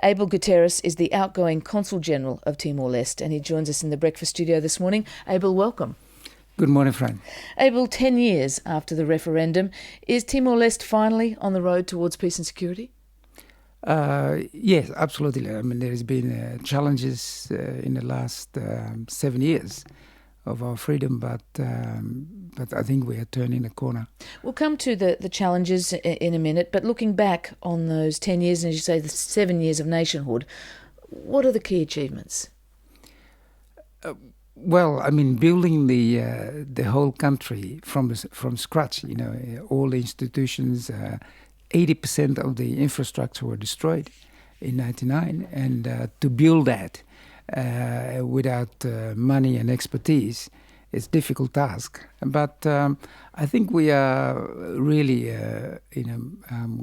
Abel Guterres is the outgoing Consul General of Timor Leste, and he joins us in the breakfast studio this morning. Abel, welcome. Good morning, friend. Abel, 10 years after the referendum, is Timor Leste finally on the road towards peace and security? Yes, absolutely. I mean, there has been challenges in the last 7 years of our freedom, but I think we are turning a corner. We'll come to the challenges in a minute, but looking back on those 10 years, and as you say, the 7 years of nationhood, what are the key achievements? Well, I mean, building the whole country from scratch. All the institutions, 80% of the infrastructure were destroyed in '99, and to build that without money and expertise, it's a difficult task. But I think we are really,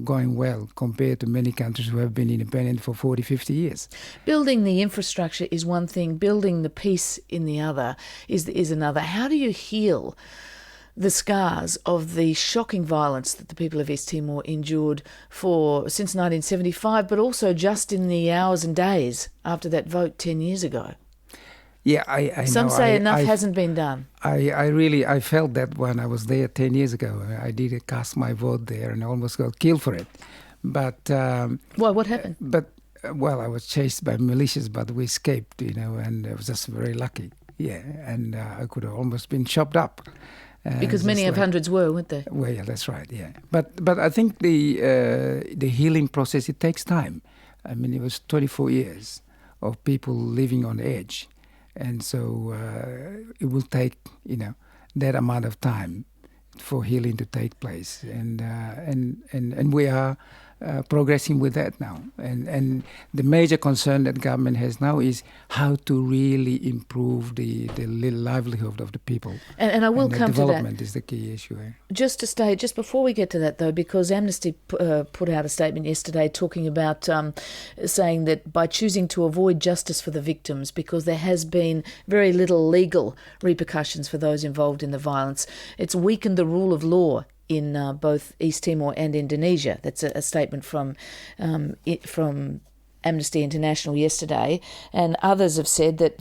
going well compared to many countries who have been independent for 40, 50 years. Building the infrastructure is one thing, building the peace in the other is another. How do you heal the scars of the shocking violence that the people of East Timor endured since 1975, but also just in the hours and days after that vote 10 years ago? Yeah, I Some know. say enough hasn't been done. I felt that when I was there 10 years ago. I did cast my vote there and almost got killed for it. But why? What happened? Well, I was chased by militias, but we escaped, and I was just very lucky. Yeah, and I could have almost been chopped up. Because many of hundreds were, weren't they? Well, yeah, that's right. Yeah, but I think the healing process, it takes time. I mean, it was 24 years of people living on edge. And so it will take, that amount of time for healing to take place, and we are progressing with that now. And the major concern that government has now is how to really improve the livelihood of the people. And I will come to that. Development is the key issue here. Just before we get to that, though, because Amnesty put out a statement yesterday talking about saying that by choosing to avoid justice for the victims, because there has been very little legal repercussions for those involved in the violence, it's weakened the rule of law in both East Timor and Indonesia. That's a statement from Amnesty International yesterday. And others have said that,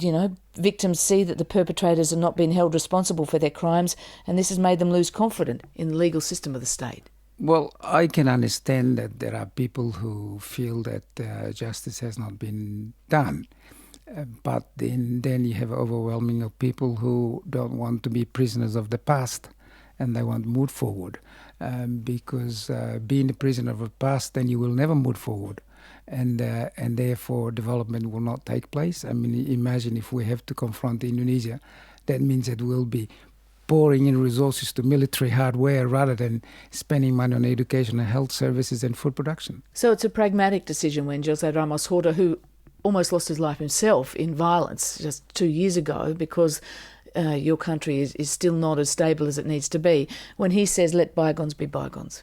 victims see that the perpetrators are not being held responsible for their crimes, and this has made them lose confidence in the legal system of the state. Well, I can understand that there are people who feel that justice has not been done. But then you have overwhelming of people who don't want to be prisoners of the past, and they want to move forward, because being a prisoner of the past, then you will never move forward, and therefore development will not take place. I mean, imagine if we have to confront Indonesia, that means that we'll be pouring in resources to military hardware rather than spending money on education and health services and food production. So it's a pragmatic decision when José Ramos Horta, who almost lost his life himself in violence just 2 years ago because your country is still not as stable as it needs to be, when he says let bygones be bygones.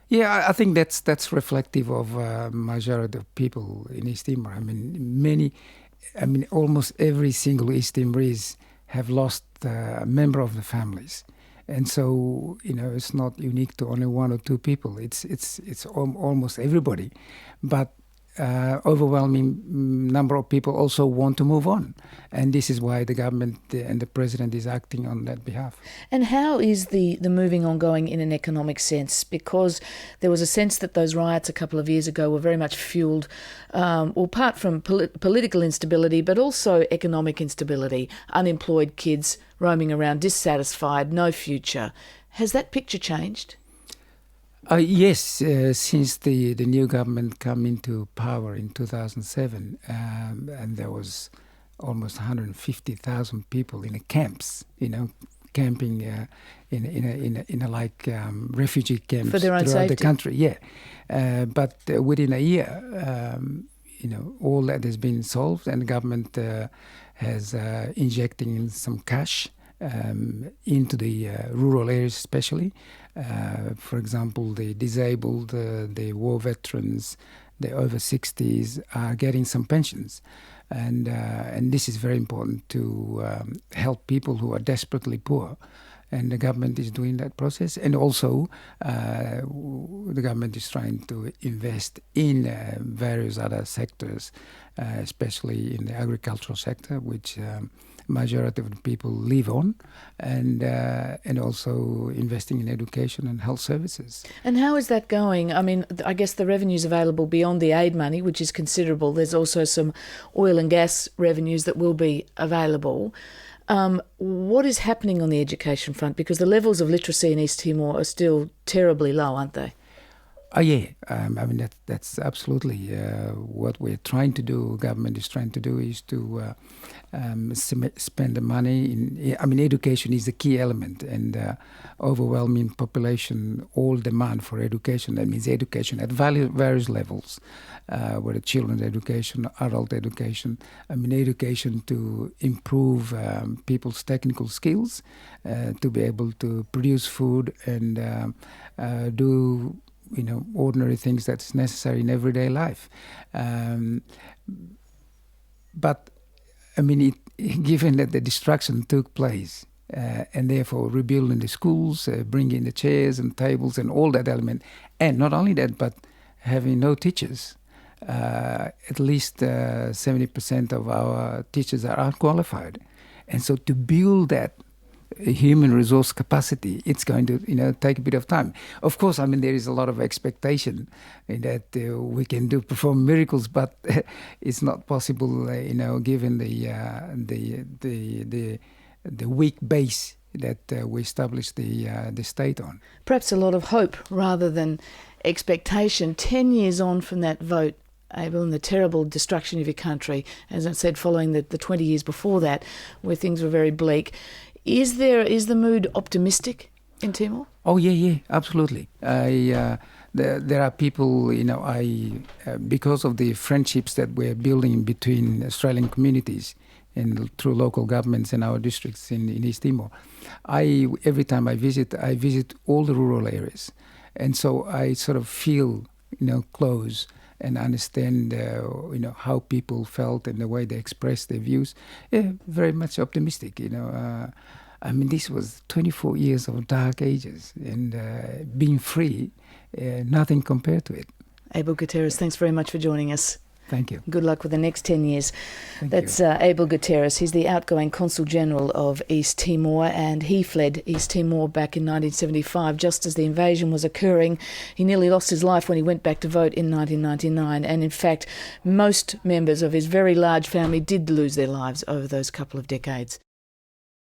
Yeah, I think that's reflective of majority of people in East Timor. I mean, almost every single East Timorese have lost a member of the families, and so it's not unique to only one or two people. It's almost everybody, but overwhelming number of people also want to move on, and this is why the government and the president is acting on that behalf. And how is the moving on going in an economic sense? Because there was a sense that those riots a couple of years ago were very much fuelled, apart from political instability, but also economic instability, unemployed kids roaming around, dissatisfied, no future. Has that picture changed? Yes, since the new government came into power in 2007, and there was almost 150,000 people in the camps, camping in a refugee camps for their own throughout safety. the country. Yeah, but within a year, all that has been solved, and the government has injecting in some cash into the rural areas especially. For example, the disabled, the war veterans, the over 60s are getting some pensions. And this is very important to help people who are desperately poor. and the government is doing that process. And also, the government is trying to invest in various other sectors, especially in the agricultural sector, which majority of the people live on, and also investing in education and health services. And how is that going? I mean, I guess the revenues available beyond the aid money, which is considerable, there's also some oil and gas revenues that will be available. What is happening on the education front? Because the levels of literacy in East Timor are still terribly low, aren't they? Oh yeah, I mean that's absolutely what we're trying to do. Government is trying to do is to spend the money in. I mean, education is the key element, and overwhelming population all demand for education. That means education at various levels, whether children's education, adult education. I mean, education to improve people's technical skills, to be able to produce food and do ordinary things that's necessary in everyday life. But, I mean, given that the destruction took place, and therefore rebuilding the schools, bringing the chairs and tables and all that element, and not only that, but having no teachers. At least 70% of our teachers are unqualified. And so to build that human resource capacity, it's going to take a bit of time. Of course, I mean, there is a lot of expectation that we can perform miracles, but it's not possible, given the weak base that we established the state on. Perhaps a lot of hope rather than expectation. 10 years on from that vote, Abel, and the terrible destruction of your country, as I said, following the 20 years before that, where things were very bleak. Is the mood optimistic in Timor? Oh yeah, absolutely. There are people, because of the friendships that we're building between Australian communities and through local governments in our districts in East Timor. Every time I visit all the rural areas, and so I sort of feel, close and understand, how people felt and the way they expressed their views. Yeah, very much optimistic, I mean, this was 24 years of dark ages, and being free, nothing compared to it. Abel Gutierrez, thanks very much for joining us. Thank you. Good luck with the next 10 years. That's Abel Gutierrez. He's the outgoing Consul General of East Timor, and he fled East Timor back in 1975, just as the invasion was occurring. He nearly lost his life when he went back to vote in 1999, and in fact, most members of his very large family did lose their lives over those couple of decades.